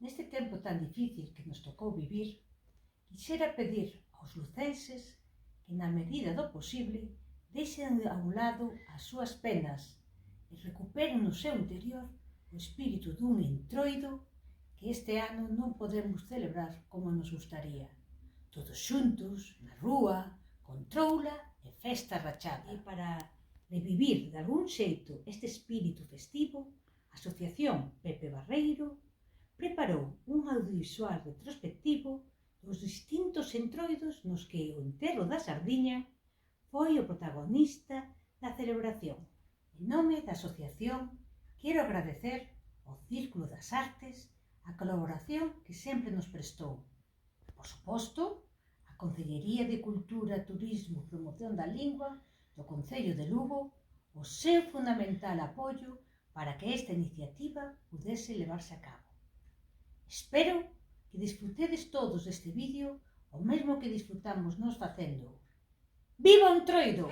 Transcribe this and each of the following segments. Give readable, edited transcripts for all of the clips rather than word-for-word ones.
Neste tempo tan difícil que nos tocou vivir, quixera pedir aos lucenses que, na medida do posible, deixen a un lado as súas penas e recuperen no seu interior o espírito dun entroido que este ano non podemos celebrar como nos gustaría. Todos xuntos, na rúa, con troula e festa rachada. E para revivir de algún xeito este espírito festivo, a Asociación Pepe Barreiro preparou un audiovisual retrospectivo dos distintos entroidos nos que o enterro da sardiña foi o protagonista da celebración. En nome da asociación, quero agradecer ao Círculo das Artes a colaboración que sempre nos prestou. Por suposto, a Concellería de Cultura, Turismo e Promoción da Lingua do Concello de Lugo o seu fundamental apoio para que esta iniciativa pudese levarse a cabo. Espero que disfrutedes todos deste vídeo o mesmo que disfrutamos nós facendo. Viva o Entroido!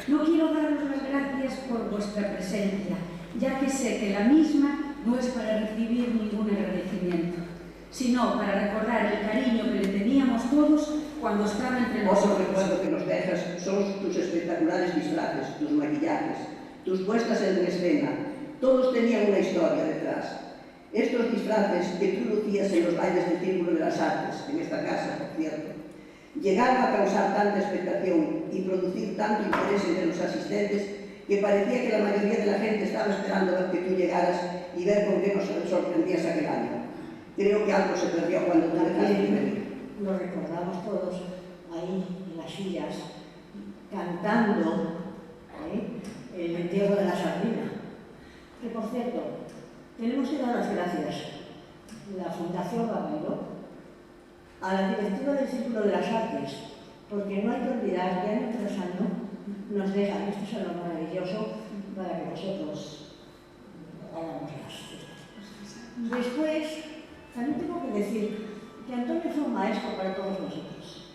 No quiero daros las gracias por vuestra presencia, ya que sé que la misma no es para recibir ningún agradecimiento, sino para recordar el cariño que le teníamos todos cuando estaba entre nosotros. Otro recuerdo que nos dejas son tus espectaculares disfraces, tus maquillajes, tus puestas en escena. Todos tenían una historia detrás. Estos disfraces que tú lucías en los bailes del Círculo de las Artes, en esta casa, por cierto, llegaron a causar tanta expectación y producir tanto interés entre los asistentes que parecía que la mayoría de la gente estaba esperando a que tú llegaras y ver con qué nos sorprendías aquel año. Creo que algo se perdió cuando tú dejaste de venir. Lo recordamos todos ahí en las sillas, cantando el entierro de la sardina. Que por cierto, tenemos que dar las gracias. La Fundación Barreiro a la directiva del Círculo de las Artes, porque no hay que olvidar que año tras año nos dejan este salón maravilloso para que nosotros hagamos las fiestas. Después, también tengo que decir que Antonio fue un maestro para todos nosotros.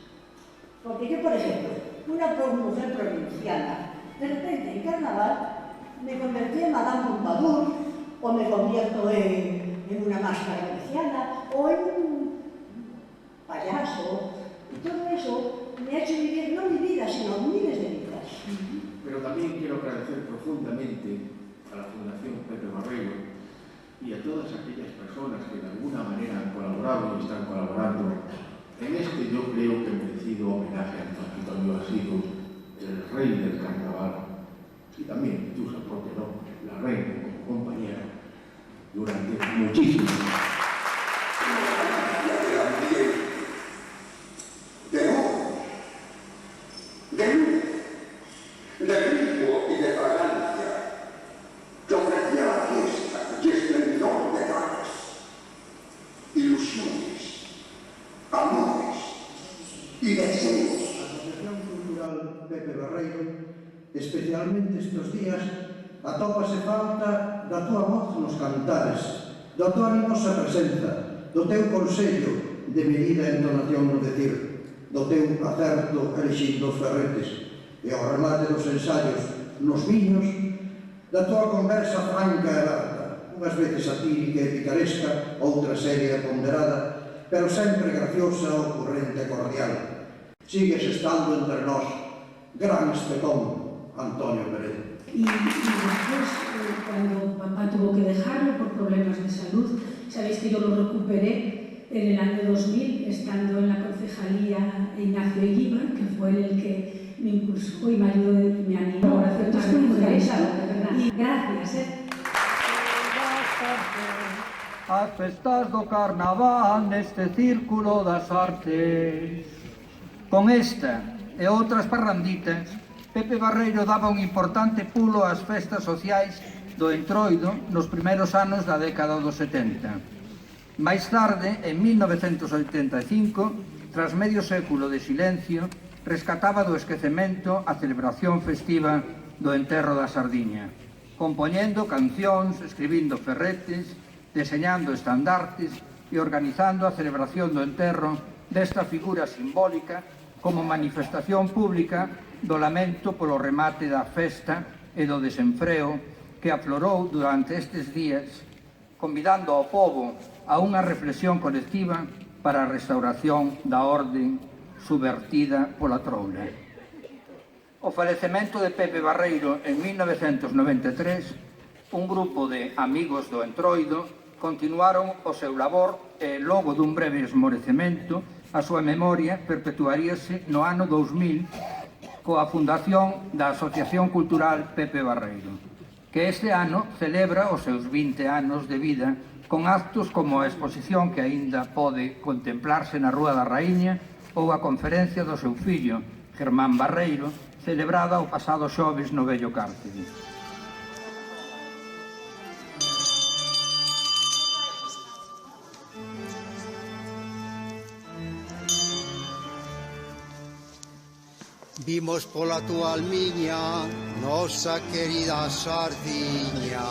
Porque yo, por ejemplo, una mujer provinciana, de repente en carnaval me convertí en Madame Pompadour, o me convierto en una máscara veneciana, o en un payaso. Y todo eso me ha hecho vivir, no mi vida, sino miles de vidas. Pero también quiero agradecer profundamente a la Fundación Pepe Barreiro y a todas aquellas personas que de alguna manera han colaborado y están colaborando en este, yo creo que merecido homenaje a Antonio ha sido el rey del carnaval y también, tú sabes por qué no, la reina como compañera durante muchísimos años. De ritmo y de fragancia, que ofrecía la fiesta y esplendor de ganas, ilusiones, amores y deseos. A Asociación Cultural Pepe Barreiro, especialmente estes días, atópase falta da tua voz nos cantares, da tua animosa presenza, do teu consello de medida entonación no decir, do teu acerto elixindo os ferretes, e ao remate dos ensaios nos viños, da tua conversa franca e aberta, unhas veces satírica e picaresca, outra seria e ponderada, pero sempre graciosa, ocurrente e cordial. Sigues estando entre nós, gran espetón, Antonio Peredo. Y después, cuando papá tuvo que dejarlo por problemas de salud, sabéis que yo lo recuperé en el año 2000, estando en la concejalía Ignacio Eguíbar, que fue el que me impulsó y me ayudó y me animó. Estoy muy interesado, de verdad. Y gracias, As festas do carnaval neste círculo das artes. Con esta e outras parranditas, Pepe Barreiro daba un importante pulo ás festas sociais do Entroido nos primeiros anos da década dos 70. Máis tarde, en 1985, tras medio século de silencio, rescataba do esquecemento a celebración festiva do enterro da Sardiña, compoñendo cancións, escribindo ferretes, deseñando estandartes e organizando a celebración do enterro desta figura simbólica como manifestación pública do lamento polo remate da festa e do desenfreo que aflorou durante estes días, convidando ao pobo a unha reflexión colectiva para a restauración da orde subvertida pola troula. O falecemento de Pepe Barreiro en 1993, un grupo de amigos do Entroido continuaron o seu labor e logo dun breve esmorecemento a súa memoria perpetuaríase no ano 2000 coa fundación da Asociación Cultural Pepe Barreiro, que este ano celebra os seus 20 anos de vida con actos como a exposición que aínda pode contemplarse na Rúa da Raíña ou a conferencia do seu fillo, Germán Barreiro, celebrada o pasado xoves no vello cárcere. Vimos pola túa almiña, nosa querida Sardiña.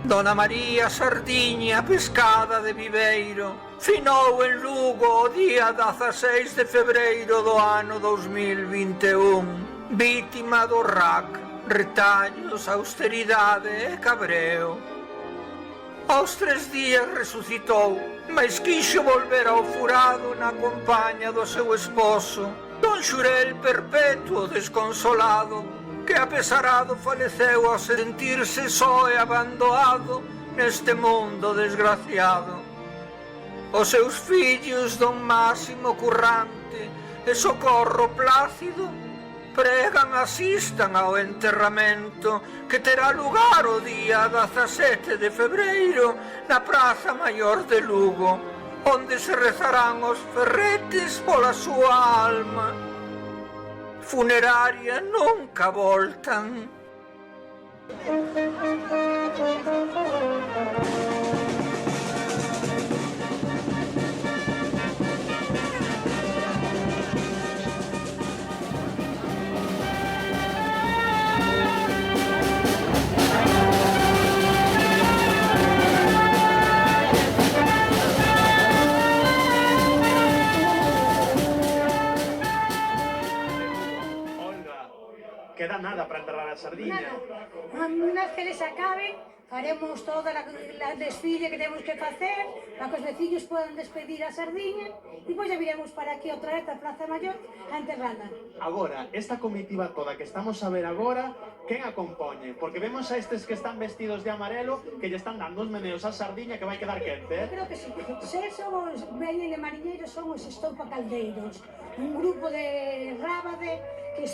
Dona María Sardiña, pescada de Viveiro, finou en Lugo o día 16 de febreiro do ano 2021, vítima do RAC, retallos, austeridade e cabreo. Aos 3 días resucitou, mas quixo volver ao furado na compañía do seu esposo, don Xurel Perpetuo desconsolado, que apesarado faleceu ao sentirse só e abandonado neste mundo desgraciado. Os seus fillos, don Máximo Currante e Socorro Plácido, pregan asistan ao enterramento que terá lugar o día 17 de febreiro na Praza Maior de Lugo, onde se rezarán os ferretes pola súa alma. Funeraria nunca voltan. Queda nada para enterrar a sardiña. Una vez que les acaben, faremos toda la desfile que temos que facer para que os veciños podan despedir a sardiña e pois ya viremos para aquí outra vez a Praza Maior a enterrala. Agora, esta comitiva toda que estamos a ver agora, quen a compoñe? Porque vemos a estes que están vestidos de amarelo que lle están dando os meneos a sardiña que vai quedar quente, Eu creo que sí. Se somos veñen de mariñeiros, son os Estopa Caldeiros, un grupo de Rábade que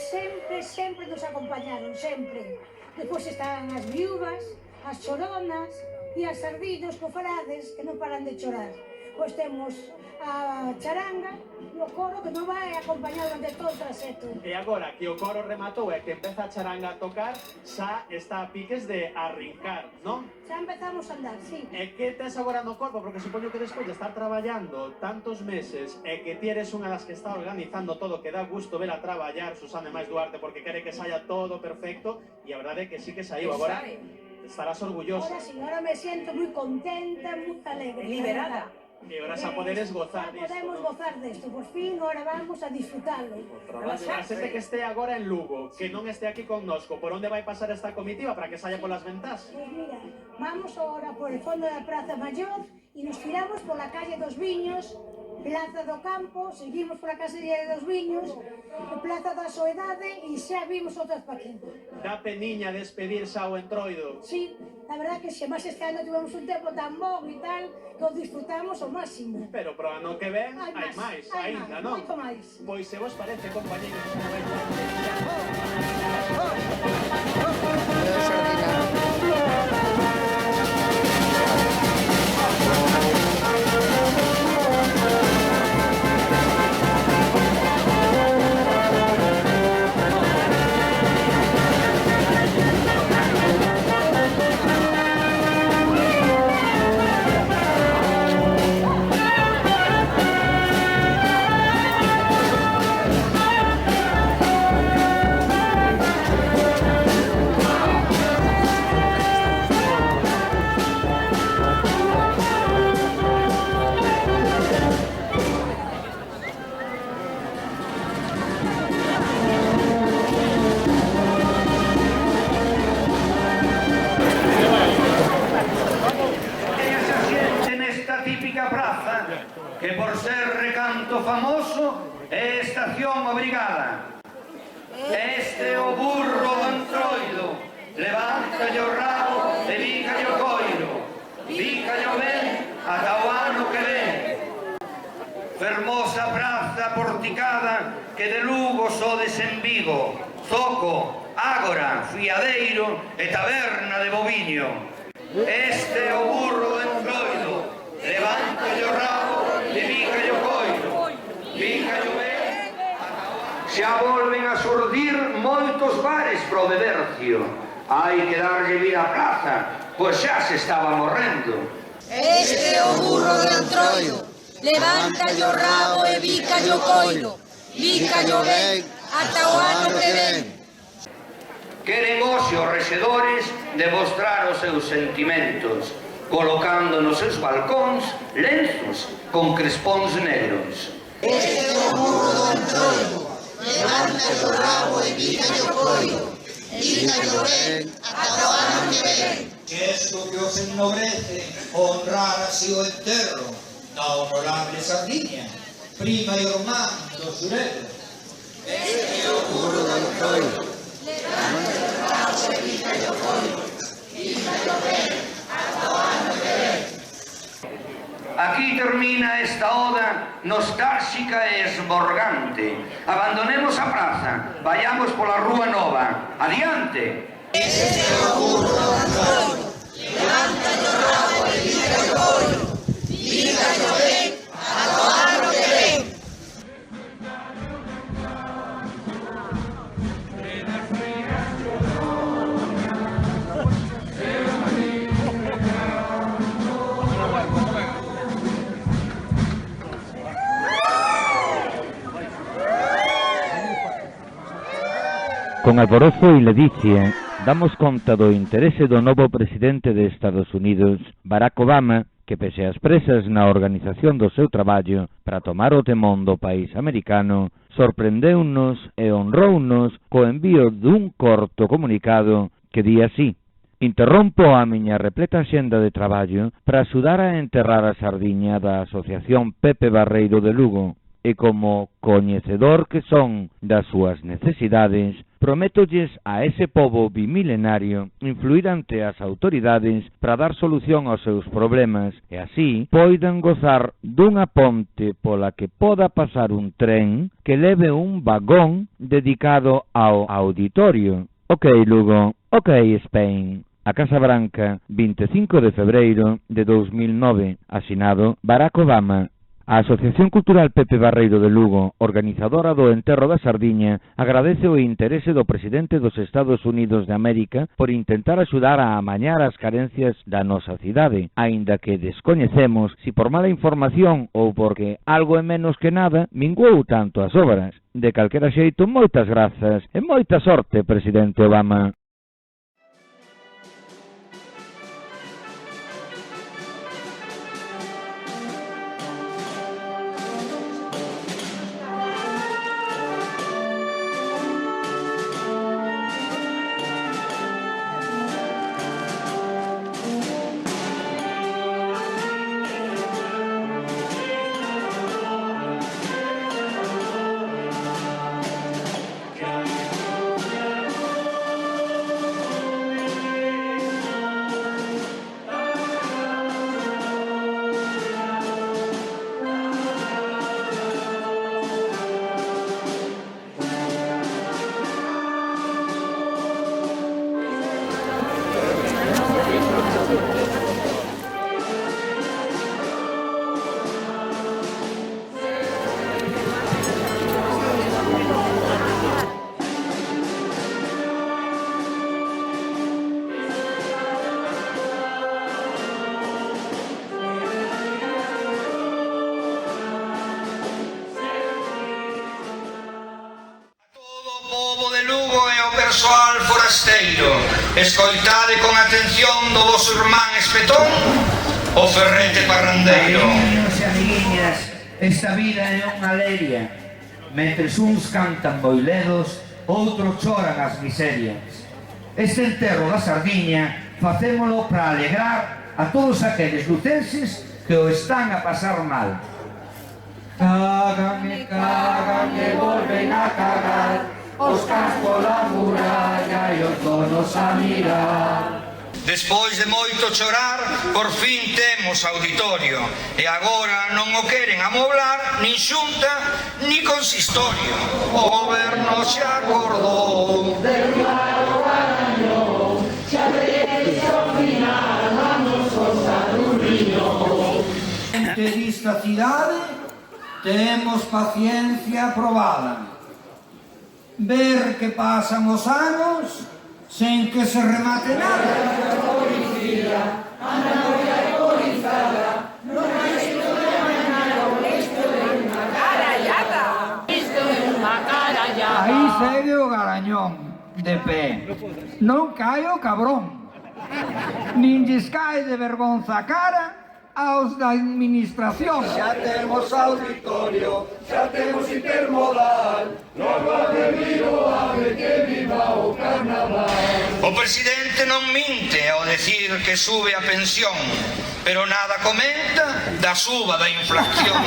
sempre nos acompañaron, sempre. Depois están as viúvas, as choronas e as sardiños cofrades que non paran de chorar. Pois temos a charanga e o coro que non vai acompañar durante todo o traxecto. E agora que o coro rematou e que empeza a charanga a tocar, xa está a piques de arrincar, non? Xa empezamos a andar, sí. E que tes agora no corpo? Porque supoño que despois de estar traballando tantos meses e que ti eres unha das que está organizando todo, que dá gusto ver a traballar Susana Máis Duarte porque quere que saia todo perfecto, e a verdade é que sí que saiu. Agora estarás orgullosa. Ahora sí, ahora me siento moi contenta, moi alegre. Liberada. E ahora xa poderes gozar disto. Xa podemos gozar desto, por fin, ahora vamos a disfrutarlo. A xente que este agora en Lugo, que non este aquí connosco, por onde vai pasar esta comitiva para que saia polas ventás? Pues mira, vamos ahora por el fondo da Praza Maior e nos tiramos pola calle dos Viños, Plaza do Campo, seguimos pola calle dos Viños, Plaza da Soedade e xa vimos outras pa aquí. Da peniña despedirse ao entroido. Sí, la verdad que se máis este ano tivemos un tempo tan bon e tal, que o disfrutamos ao máximo. Pero pro ano que ven hai máis, aínda, non? Moito máis. Pois se vos parece, compañeros, que por ser recanto famoso é estación obrigada. Este o burro do entroido, levántalle o rabo e bícalle o coiro, bícalle o ben ata o ano que ven. Fermosa praza porticada que de Lugo sodes en Vigo, Zoco, Ágora, Fiadeiro e Taberna de Boviño. Este o burro do entroido, levántalle o rabo e bícalle o coiro, bícalle o ben. Xa volven a surdir moitos bares pro bebercio. Hai que darlle vida á praza, pois xa se estaba morrendo. Este é o burro do entroido, levántalle o rabo e bícalle o coiro, bícalle o ben ata o ano que ven. Queren hoxe e os rexedores demostrar os seus sentimentos, colocando nos seus balcóns lenzos con crespóns negros. Este é o muro do Entroido, levanta o rabo e vícalle o coiro, vícalle ben ata o ano que ven. Isto que os ennobrece, honrar así o enterro da honorable Sardiña, prima e irmán dos Xurelos. Este é o muro do Entroido, levanta o rabo e vícalle o coiro, vícalle ben ata o ano que ven. Aquí termina esta oda nostálxica e esborgante. Abandonemos a praza, vayamos pola Rúa Nova. Adiante! Este é o muro do Entroido, levanta o rabo e vícalle o coiro, vícalle ben ata o ano que ven. Con alborozo e ledicia, damos conta do interese do novo presidente de Estados Unidos, Barack Obama, que pese ás presas na organización do seu traballo para tomar o temón do país americano, sorprendeunos e honrounos co envío dun corto comunicado que di así: interrompo a miña repleta xenda de traballo para axudar a enterrar a sardiña da Asociación Pepe Barreiro de Lugo, e como coñecedor que son das súas necesidades, prométolles a ese pobo bimilenario influir ante as autoridades para dar solución aos seus problemas e así poidan gozar dunha ponte pola que poda pasar un tren que leve un vagón dedicado ao auditorio. Ok, Lugo. Ok, Spain. A Casa Branca, 25 de febreiro de 2009, asinado Barack Obama. A Asociación Cultural Pepe Barreiro de Lugo, organizadora do enterro da sardiña, agradece o interese do presidente dos Estados Unidos de América por intentar axudar a amañar as carencias da nosa cidade, aínda que descoñecemos si por mala información ou porque algo é menos que nada minguou tanto as obras. De calquera xeito, moitas grazas e moita sorte, presidente Obama. Persoal forasteiro, escoitade con atención do vosso irmán espetón, o ferrete parrandeiro. Amiguinhos e amiguiñas, esta vida é unha leria. Mentres uns cantan boiledos, outros choran as miserias. Este enterro da sardiña facémolo para alegrar a todos aqueles lucenses que o están a pasar mal. Cágame, cágame, volven a cagar os cans pola muralla e os donos a mirar. Despois de moito chorar, por fin temos auditorio e agora non o queren amoblar nin xunta ni consistorio. O goberno se acordou derribar o Garañón, xa vedes ao final vamos gozar un riñón. Desta cidade temos paciencia probada. Ver que pasan os anos sen que se remate nada. A policía anda moi alcoholizada, non hai problema nada, isto é unha carallada. Isto é unha carallada. Aí segue o Garañón, de pé. Non cae o cabrón. Nin lles cae de vergonza a cara aos da administración. Xa temos auditorio, xa temos intermodal, logo a beber o ave que viva o carnaval. O presidente non minte ao decir que sube a pensión, pero nada comenta da suba da inflación.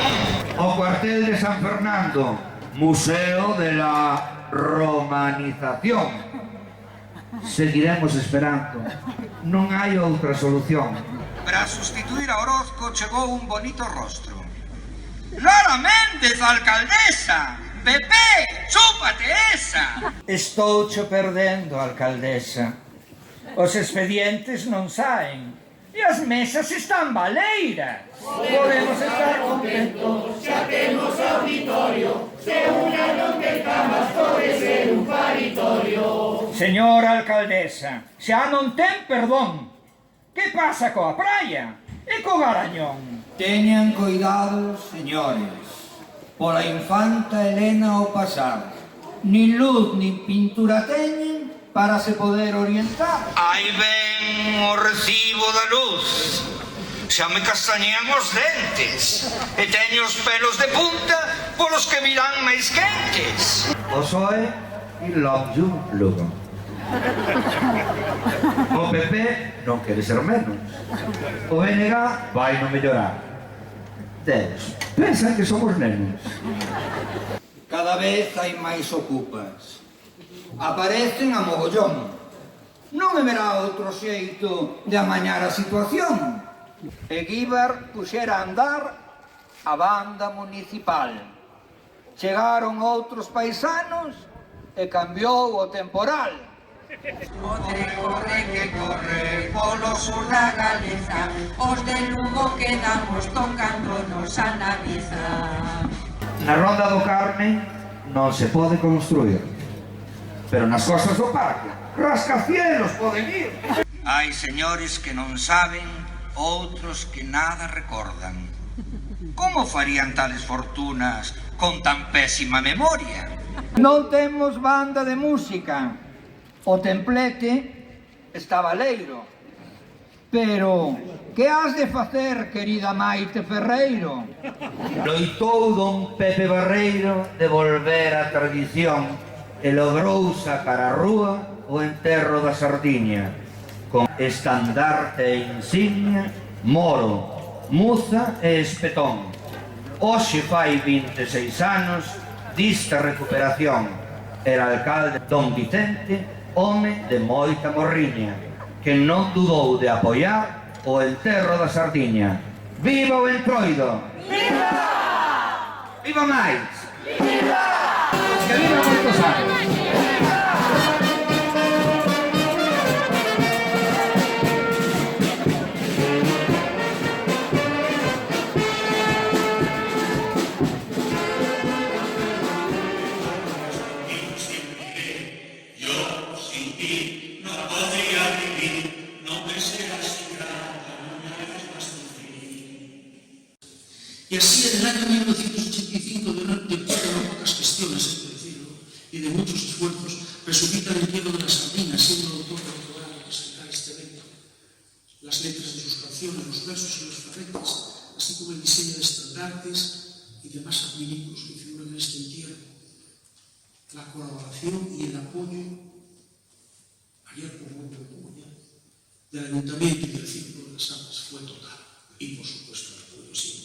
O cuartel de San Fernando, museo de la romanización. Seguiremos esperando. Non hai outra solución. Para sustituir a Orozco chegou un bonito rostro. Lara Méndez, alcaldesa! Pepe, chúpate esa! Estoucho perdendo, alcaldesa. Os expedientes non saen. E as mesas están baleiras. Podemos estar contentos, Xa temos auditorio, se unha non ten camas pode ser un paritorio. Señora alcaldesa, xa non ten perdón. Que pasa coa praia e co Garañón? Teñan cuidado, señores. Pola infanta Elena ao pasar. Nin luz nin pintura teñen para se poder orientar. Aí ven o recibo da luz. Xa me castañean os dentes e teño os pelos de punta polos que virán máis quentes. O PSOE I love you, Lugo. O PP non quere ser menos. O BNG vai non mellorar. Deus, pensan que somos nenos. Cada vez hai máis ocupas. Aparecen a mogollón. Non haberá outro xeito de amañar a situación. Eguíbar puxera a andar a banda municipal. Chegaron outros paisanos e cambiou o temporal. Corre que corre polo sur da Galeza, os de Lugo quedamos tocándonos a nariza. Na Ronda do Carme non se pode construir, pero nas costas do parque rascacielos poden ir. Hai señores que non saben, outros que nada recordan. Como farían tales fortunas con tan pésima memoria? Non temos banda de música. O templete está baleiro. Pero, que has de facer, querida Maite Ferreiro? Loitou don Pepe Barreiro de volver á tradición e logrou sacar a rúa o enterro da sardiña con estandarte e insignia, moro, muza e espetón. Hoxe fai 26 anos dista recuperación. Era alcalde don Vicente, home de moita morriña, que non dudou de apoiar o enterro da sardiña. Viva o Entroido! Viva! Viva máis! Viva! Que viva moitos anos! Y así en el año 1985, después de unas pocas gestiones, hay que decirlo, y de muchos esfuerzos, resucita el entierro de la sardina, siendo el autor del programa que presentar este evento. Las letras de sus canciones, los versos y los ferretes, así como el diseño de estandartes y demás adminicos que figuran en este entierro. La colaboración y el apoyo, ayer por Grupo de Comunidad, del Ayuntamiento y del Círculo de las Artes fue total. Y por supuesto el apoyo siempre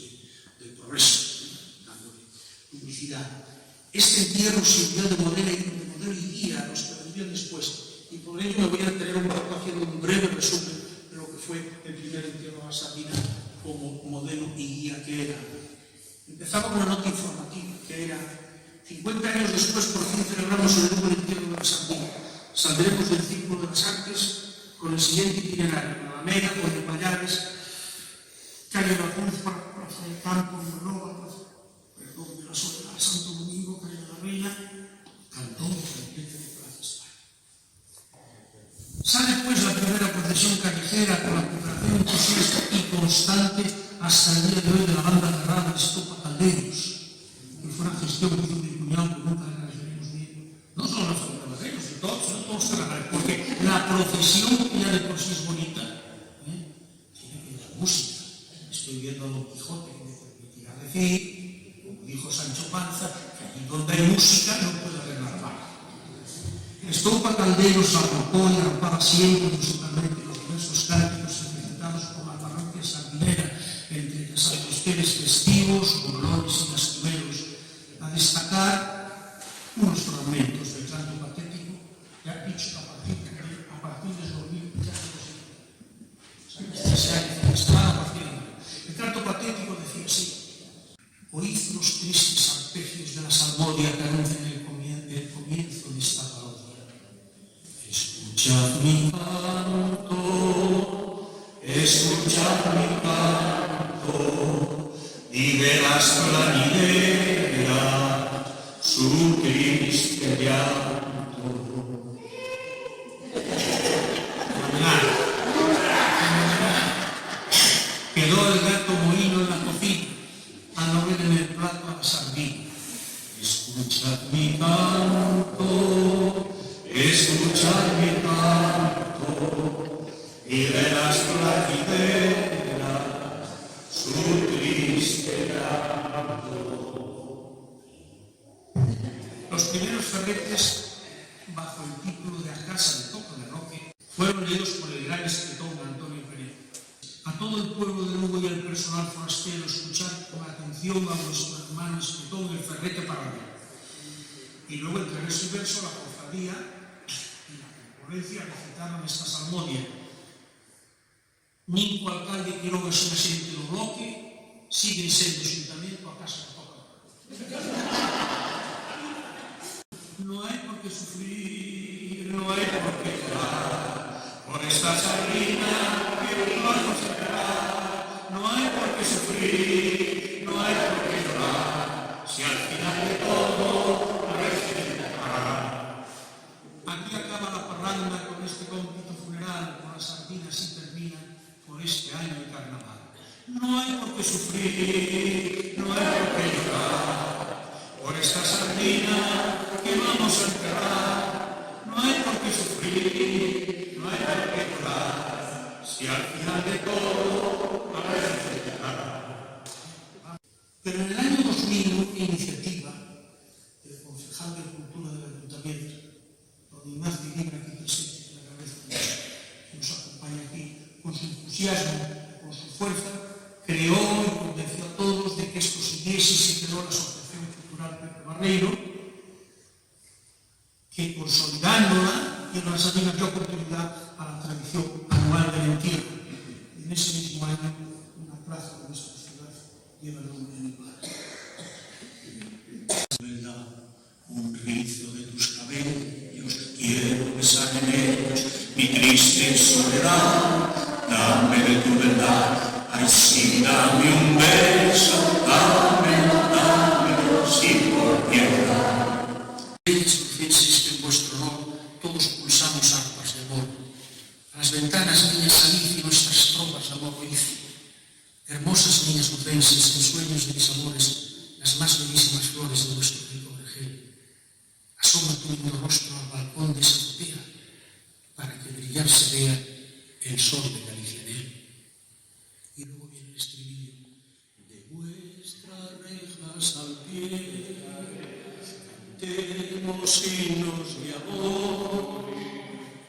del progreso, dándole publicidad. Este entierro sirvió de modelo y guía a los que vendrían después, y por ello me voy a tener un poco haciendo un breve resumen de lo que fue el primer entierro de la sardina como modelo y guía que era. Empezaba con una nota informativa, que era 50 años después por fin celebramos el nuevo entierro de la sardina. Saldremos del Círculo de las Artes con el siguiente itinerario: Alameda, Puente Pallares, calle de la Cruz, Plaza del Campo, Monroba, Perdón de la Soledad, Santo Domingo, calle de la Bella, Cantón, Frente de Plaza España. Sale pues la primera procesión callejera con la cooperación entusiasta y constante hasta el día de hoy de la banda cerrada de Estopa Calderos, que fue una gestión que hizo mi cuñado que nunca la referimos bien. No solo la familia Barreros, sino todos procesión que ya de por sí es bonita, tiene que dar música. Estoy viendo a Don Quijote, que me permitirá decir, como dijo Sancho Panza, que allí donde hay música no puede haber nada. Estopa Calderos arropó y arropaba siempre musicalmente los diversos cánticos interpretados por la parroquia sardinera entre santos festivos, burlones y lastimeros, a destacar unos fragmentos del canto patético que ha dicho a partir de 2000 ya el canto patético decía así: oíd los tristes arpegios de la salmodia que anuncian el comienzo de esta parodia. Escuchad mi canto, escuchad mi canto, y verás planidera su triste llanto. Quedó el gato mohino en la cocina, al no ver en el plato a la sardina. Escuchad mi canto, escuchad mi canto, y verás placidera su triste llanto. Los primeros ferretes, bajo el título de A Casa de Toco de Roque, fueron leídos por el gran escritor Antonio Pérez. A todo el pueblo de Lugo y al personal forastero, escuchad con atención a vuestro hermano escritor el ferrete parado. Y luego, entre verso y verso, la cofradía y la concurrencia recitaron esta salmodia. Ningún alcalde Quiroga es un asiento do bloque, siguen sendo xuntamiento a Casa de Toca. No hay por qué sufrir, no hay por qué llorar, por esta sardina que vamos a esperar. No hay por qué sufrir, no hay por qué llorar, si al final de todo aquí acaba la parranda con este cómpito funeral, con las sardinas y termina por este año de carnaval. No hay por qué sufrir, no hay por qué llorar, por esta sardina que vamos a enterrar. No hay por qué sufrir, no hay por qué llorar, si al final de todo habrá que festejar. Pero en el año 2000 hubo una iniciativa del concejal de Cultura del Ayuntamiento, don Ignacio Libra, aquí presente, que le agradezco mucho, que nos acompaña aquí, con su entusiasmo, con su fuerza, creó y convenció a todos de que esto siguiese y se creó la Asociación Cultural Pepe Barreiro, que consolidándola y la sardina dio oportunidad a la tradición anual del entierro. Y en ese mismo año, una plaza de nuestra ciudad lleva el nombre de mi padre. Un rizo de tus cabellos, quiero besar en ellos mi triste soledad. Dame de tu verdad, ay sí, dame un beso, dámelo, sí, por piedad. Reyes crucenses, que en vuestro honor todos pulsamos arpas de amor. A las ventanas niñas salid y nuestras tropas de amor hice. Hermosas niñas crucenses, en sueños de mis amores, las más bellísimas flores de vuestro rico vergel. Asoma tu lindo rostro al balcón de esa azotea, para que brillar se vea el sol de Galicia en él. Y luego viene el estribillo: de vuestras rejas al pie, cantemos himnos de amor,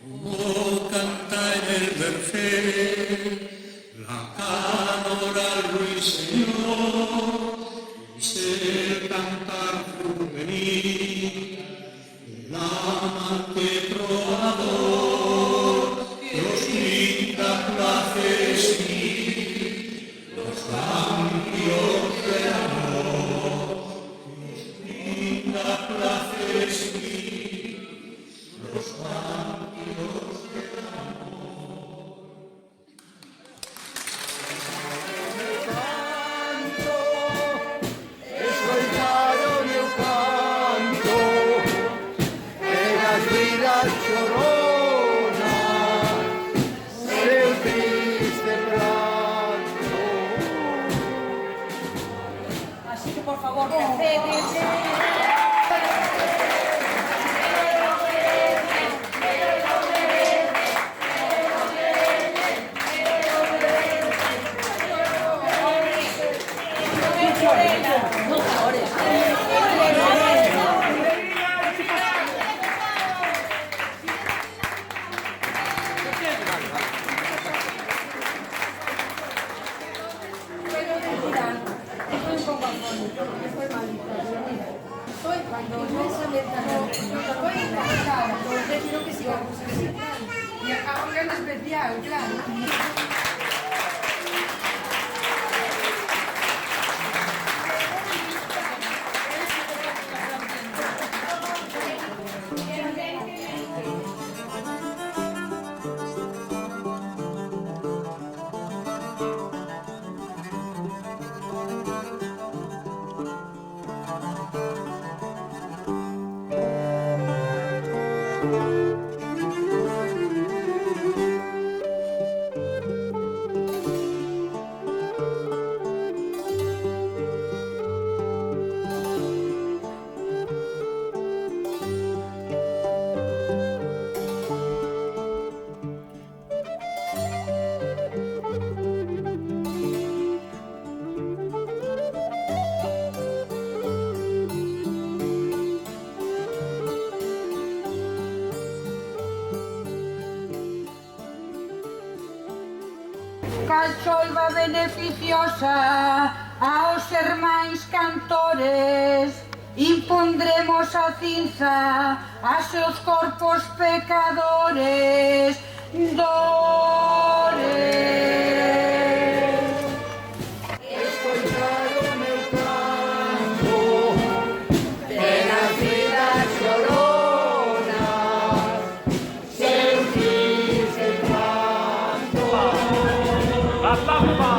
como canta en el vergel la canora ruiseñor, el cantar juvenil, el amante trovador, los grita ocasión especial, claro. Cal solva beneficiosa aos sermáis cantores, impondremos a cinza a seus corpos pecadores, dores. Escoitar o meu canto pelas vidas lloronas, seus fins de pranto. La Pampa!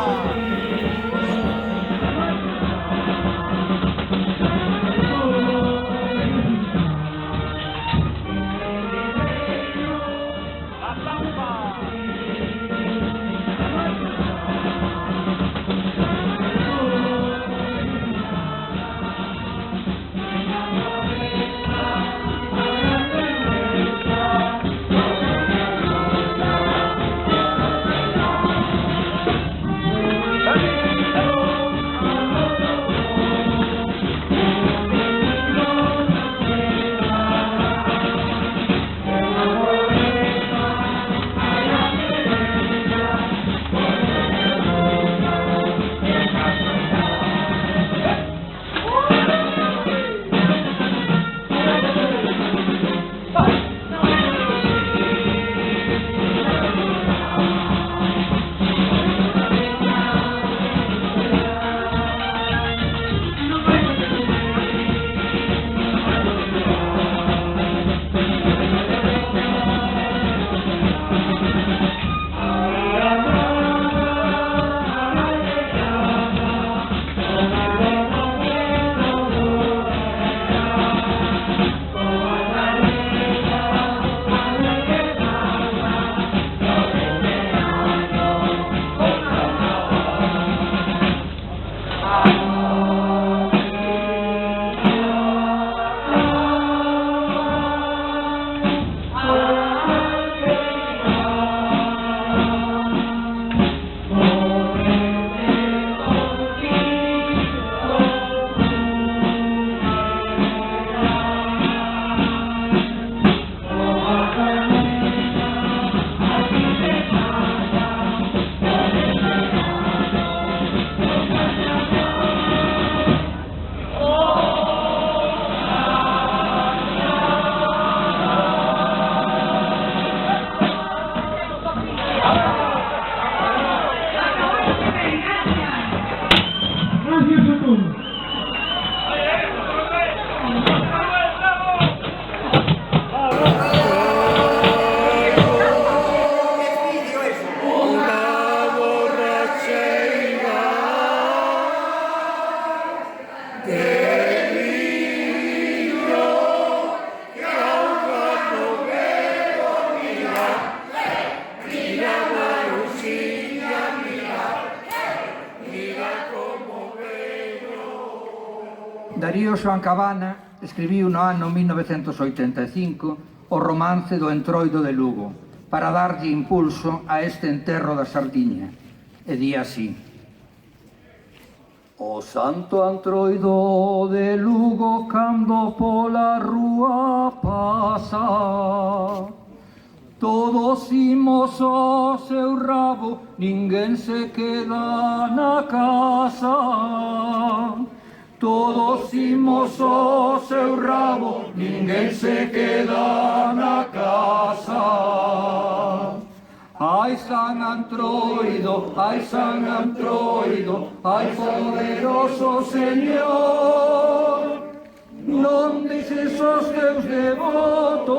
Darío Xoán Cabana escribiu no ano 1985 o romance do Entroido de Lugo para darlle impulso a este enterro da Sardiña. E di así: O santo Entroido de Lugo cando pola rúa pasa, todos imos ao seu rabo, ninguén se queda na casa. Todos imos ao seu rabo, ninguén se queda na casa. Ai San Antroido, ai San Antroido, ai poderoso Señor, non deixes os teus devotos,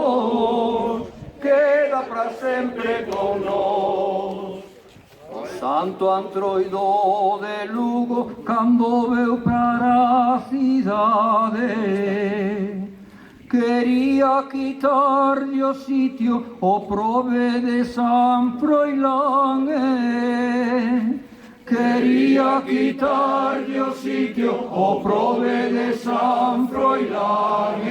queda para sempre con nós. O Santo Antroido de Lugo, cando veu para a cidade, quería quitarlle o sitio o prove de San Froilán, quería quitarlle o sitio o prove de San Froilán.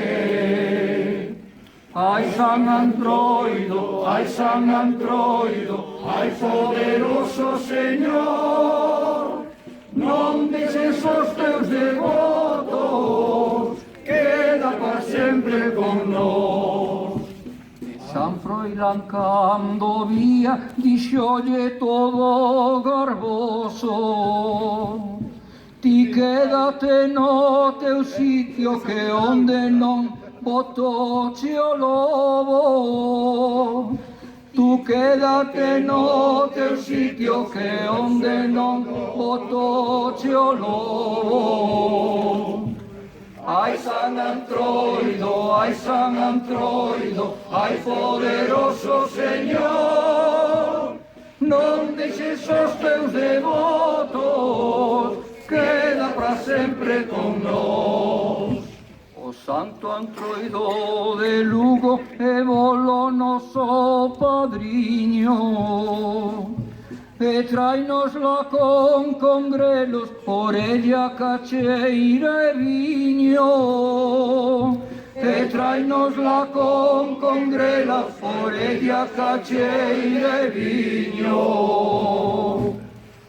Ai San Antroido, ai San Antroido, ai poderoso Señor, non deixes os teus devotos, queda para sempre con nós. San Froilán cando vía, dixolle todo garboso, ti quédate no teu sitio que onde non botoche o lobo. Tu quédate no teu sitio que onde non botoche o lobo. Ai San Antroido, ai San Antroido, ai poderoso Señor, non deixes os teus devotos, queda para sempre con nós. O Santo Antroido de Lugo é bolo noso padriño, e trainos la con grelos, orella, cacheira e viño. E trainos la con grelas, orella, cacheira e viño.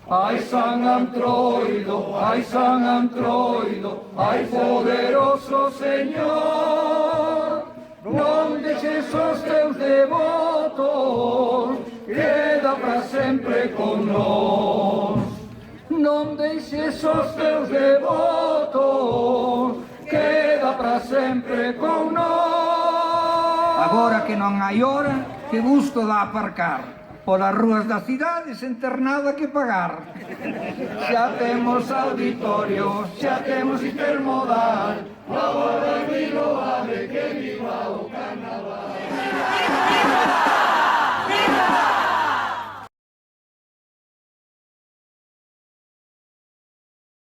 Ai San Antroido, ai San Antroido, ai poderoso Señor, non deixes os teus devotos, queda para sempre con nós. Non deixes os teus devotos, queda para sempre con nós. Agora que non hai hora, que gusto dá aparcar. Polas rúas da cidade sen ter nada que pagar. Xa temos auditorio, xa temos intermodal, agora Vigo ave que viva o